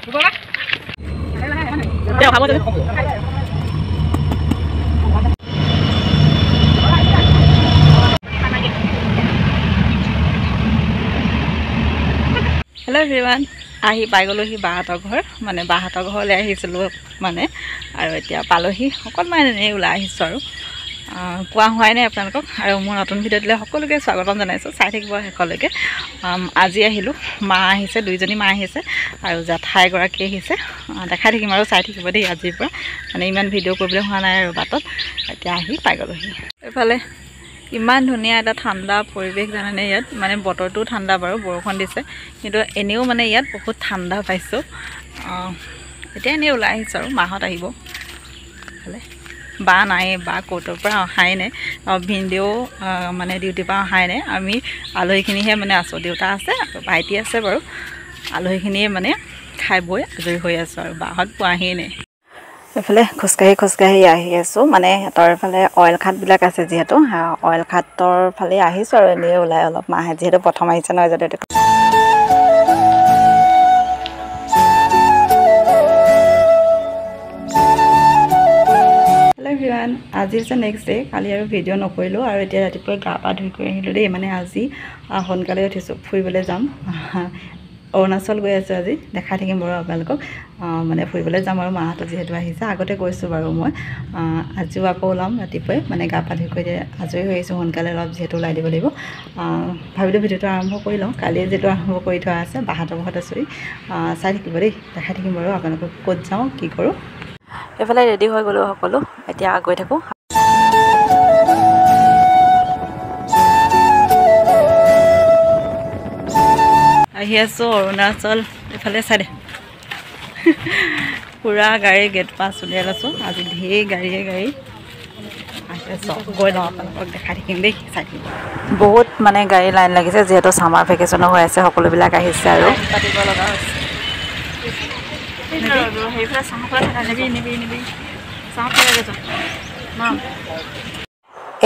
Hello everyone. আহি পাই গলোহি বাহাতৰ ঘৰ মানে বাহাতৰ ঘৰলৈ আহিছিলো মানে আৰু এতিয়া পালোহি অকণমান এনে ওলাই আহিছো আৰু কোৱা হোৱাই নাই আপোনালোকক আৰু মোৰ নতুন ভিডিঅ'টোলৈ সকলোকে স্বাগতম জনাইছো চাই থাকিব শেষলৈকে আজি আহিলো মা আহিছে দুইজনী মা আহিছে আৰু জাঠাই গৰাকী আহিছে দেখাই থাকিম আৰু চাই থাকিব দেই আজিৰ পৰা মানে ইমান ভিডিঅ' কৰিবলৈ হোৱা নাই আৰু বাটত এতিয়া আহি পাই গলোহি এফালে ইমান ধুনীয়া এটা ঠাণ্ডা পৰিৱেশ জানেনে ইয়াত মানে বতৰটো ঠাণ্ডা বাৰু বৰষুণ দিছে কিন্তু এনেও মানে ইয়াত বহুত ঠাণ্ডা পাইছো এতিয়া এনে ওলাই আহিছো আৰু মাহত আহিব ভালে বা নাই বা কোৰ্টৰ পৰা অহাই নাই ভিনদেউ মানে ডিউটিৰ পৰা অহাই নাই আমি আলহীখিনিহে মানে আছো দেউতা আছে আৰু ভাইটি আছে বাৰু আলহীখিনিয়ে মানে খাই বৈ আজৰি হৈ আছো আৰু বাহত পোৱাহিয়ে নাই এফালে খোজকাঢ়ি আহি আছো মানে সিহঁতৰ ফালে অইল খাটবিলাক আছে যিহেতু অইল খাটৰ ফালে আহিছো আৰু এনে ওলাই অলপ মাহে যিহেতু প্ৰথম আহিছে নহয় যদি হেল্ল' এভৰিৱান আজি হৈছে নেক্সট ডে কালি আৰু ভিডিঅ' নকৰিলোঁ আৰু এতিয়া ৰাতিপুৱা গা পা ধুই কৰি আহিলোঁ দেই মানে আজি সোনকালে উঠিছোঁ ফুৰিবলৈ যাম অৰুণাচল গৈ আছোঁ আজি দেখাই থাকিম বাৰু আপোনালোকক মানে ফুৰিবলৈ যাম আৰু মাহঁতো যিহেতু আহিছে আগতে গৈছোঁ বাৰু মই আজিও আকৌ ওলাম ৰাতিপুৱাই মানে গা পা ধুই কৰি আজৰি হৈ আহিছোঁ সোনকালে অলপ যিহেতু ওলাই দিব লাগিব ভাবিলোঁ ভিডিঅ'টো আৰম্ভ কৰি লওঁ কালি যিটো আৰম্ভ কৰি থোৱা আছে বাহঁতৰ ঘৰত আছোঁ চাই থাকিব দেই দেখাই থাকিম বাৰু আপোনালোকক ক'ত যাওঁ কি কৰোঁ এইফালে ৰেডি হৈ গ'লোঁ সকলো এতিয়া গৈ থাকোঁ আহি আছোঁ অৰুণাচল এইফালে চাই দে পুৰা গাড়ী গেট পাছ উলিয়াই লৈছোঁ আজি ঢেৰ গাড়ী আহি আছোঁ গৈ লওঁ আপোনালোকক দেখাই থাকিম দেই চাই থাকিম বহুত মানে গাড়ী লাইন লাগিছে যিহেতু ছামাৰ ভেকেশ্যনো হৈ আছে সকলোবিলাক আহিছে আৰু পাতিব লগা হৈছে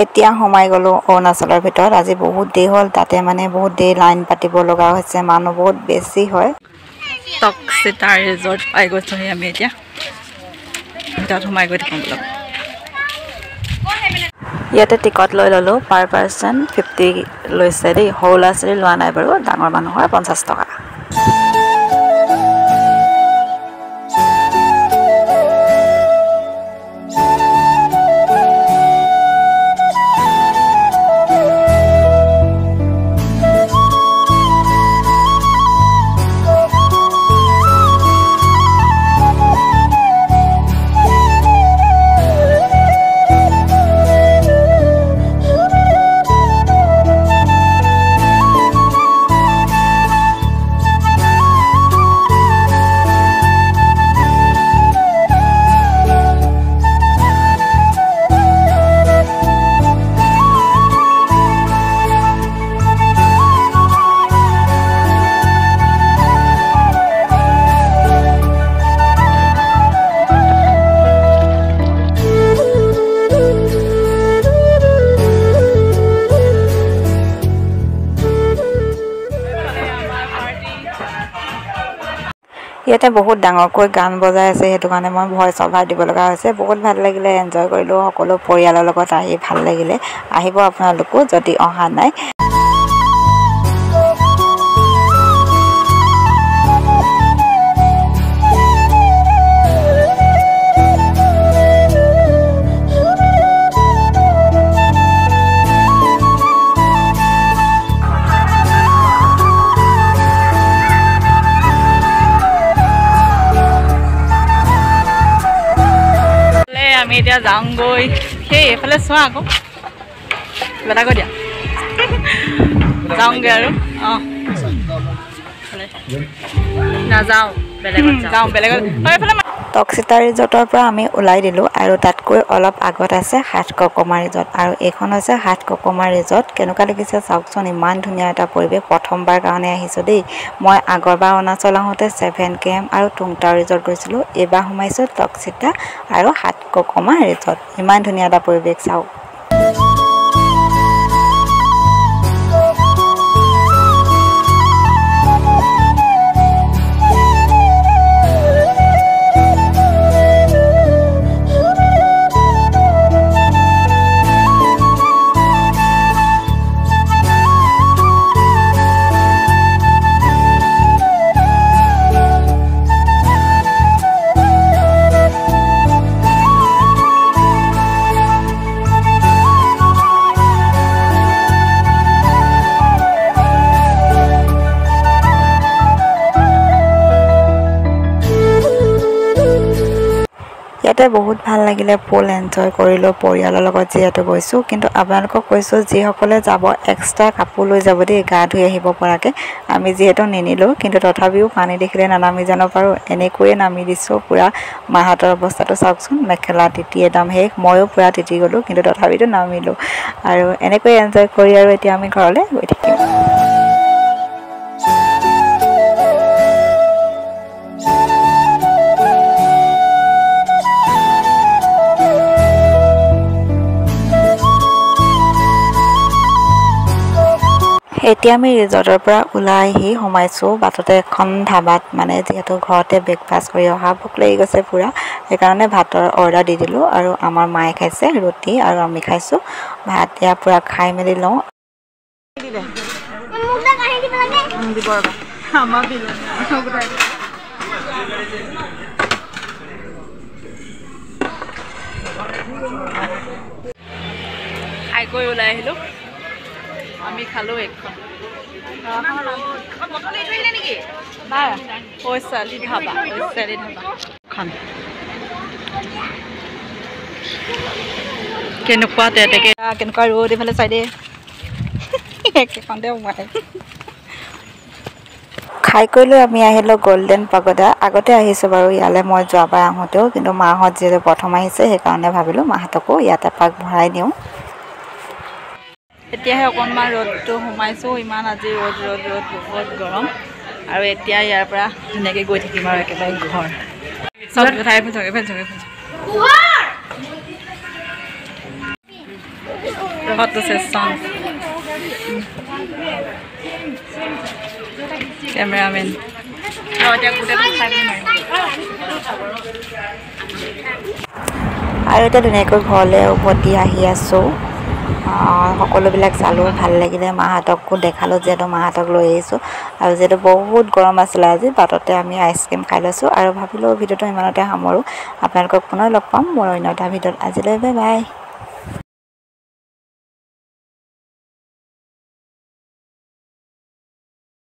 এতিয়া সোমাই গ'লোঁ অৰুণাচলৰ ভিতৰত আজি বহুত দেৰি হ'ল তাতে মানে বহুত দেৰি লাইন পাতিব লগা হৈছে মানুহ বহুত বেছি হয় টকচিতা ৰিজৰ্ট পাই গৈছোঁহি আমি এতিয়া ভিতৰত সোমাই গৈ থাকোঁ বোলক ইয়াতে টিকট লৈ ল'লোঁ পাৰ পাৰ্চন 50 লৈছে দেই সৰু ল'ৰা ছোৱালী লোৱা নাই বাৰু ডাঙৰ মানুহৰ 50 টকা ইয়াতে বহুত ডাঙৰকৈ গান বজাই আছে সেইটো কাৰণে মই ভইচ অভাৰ দিব লগা হৈছে বহুত ভাল লাগিলে এনজয় কৰিলোঁ সকলো পৰিয়ালৰ লগত আহি ভাল লাগিলে আহিব আপোনালোকো যদি অহা নাই আমি এতিয়া যাওঁগৈ সেই এইফালে চোৱা আকৌ কিবা কৈ দিয়া যাওঁগৈ আৰু নাযাওঁ বেলেগত যাওঁ বেলেগত টকচিতা ৰিজৰ্টৰ পৰা আমি ওলাই দিলোঁ আৰু তাতকৈ অলপ আগত আছে হাটককমা ৰিজৰ্ট আৰু এইখন হৈছে হাটককমা ৰিজৰ্ট কেনেকুৱা লাগিছে চাওকচোন ইমান ধুনীয়া এটা পৰিৱেশ প্ৰথমবাৰ কাৰণে আহিছোঁ দেই মই আগৰবাৰ অৰুণাচল আহোঁতে 7KM আৰু টুংটাও ৰিজৰ্ট গৈছিলোঁ এইবাৰ সোমাইছোঁ টকচিতা আৰু হাটককমা ৰিজৰ্ট ইমান ধুনীয়া এটা পৰিৱেশ চাওক ইয়াতে বহুত ভাল লাগিলে, ফুল এনজয় কৰিলোঁ পৰিয়ালৰ লগত যিহেতু গৈছোঁ। কিন্তু আপোনালোকক কৈছোঁ যিসকলে যাব এক্সট্ৰা কাপোৰ লৈ যাব দেই, গা ধুই আহিব পৰাকৈ। আমি যিহেতু নিনিলোঁ, কিন্তু তথাপিও পানী দেখিলে নানামি যাব পাৰোঁ, এনেকৈয়ে নামি দিছোঁ। পূৰা মাহঁতৰ অৱস্থাটো চাওকচোন, মেখেলা তিতি একদম শেষ। ময়ো পূৰা তিতি গ'লোঁ, কিন্তু তথাপিতো নামিলোঁ। আৰু এনেকৈ এনজয় কৰি আৰু এতিয়া আমি ঘৰলৈ গৈ থাকিম। এতিয়া আমি ৰিজৰ্টৰ পৰা ওলাই আহি সোমাইছোঁ বাটতে এখন ধাবাত, মানে যিহেতু ঘৰতে ব্ৰেকফাষ্ট কৰি অহা, ভোক লাগি গৈছে পূৰা, সেইকাৰণে ভাতৰ অৰ্ডাৰ দি দিলোঁ। আৰু আমাৰ মায়ে খাইছে ৰুটি আৰু আমি খাইছোঁ ভাত। এয়া পূৰা খাই মেলি লওঁ। খাই কৰি ওলাই আহিলোঁ, আমি খালোঁ এখন ঐশালী ধাবা। কেনেকুৱা তেতেকে, কেনেকুৱা ৰ'দ এইফালে চাইডে, একেখনতে সোমাই খাই কৰি লৈ আমি আহিলোঁ গল্ডেন পাগোডা। আগতে আহিছোঁ বাৰু ইয়ালৈ মই যোৱাবাৰ আহোঁতেও, কিন্তু মাহঁত যিহেতু প্ৰথম আহিছে সেইকাৰণে ভাবিলোঁ মাহঁতকো ইয়াতে এপাক ভৰাই দিওঁ। এতিয়াহে অকণমান ৰ'দটো সোমাইছোঁ, ইমান আজি ৰ'দ বহুত গৰম। আৰু এতিয়া ইয়াৰ পৰা ধুনীয়াকৈ গৈ থাকিম আৰু একেবাৰে ঘৰ। চব ঠাই কেমেৰামেন আৰু এতিয়া ধুনীয়াকৈ ঘৰলৈ উভতি আহি আছোঁ। সকলোবিলাক চালোঁ, ভাল লাগিলে। মাহঁতকো দেখালোঁ, যিহেতু মাহঁতক লৈ আহিছোঁ। আৰু যিহেতু বহুত গৰম আছিলে আজি, বাটতে আমি আইচক্ৰীম খাই লৈছোঁ। আৰু ভাবিলোঁ ভিডিঅ'টো ইমানতে সামৰোঁ, আপোনালোকক পুনৰ লগ পাম মোৰ অন্য এটা ভিডিঅ'ত। আজিলৈ বাই বাই।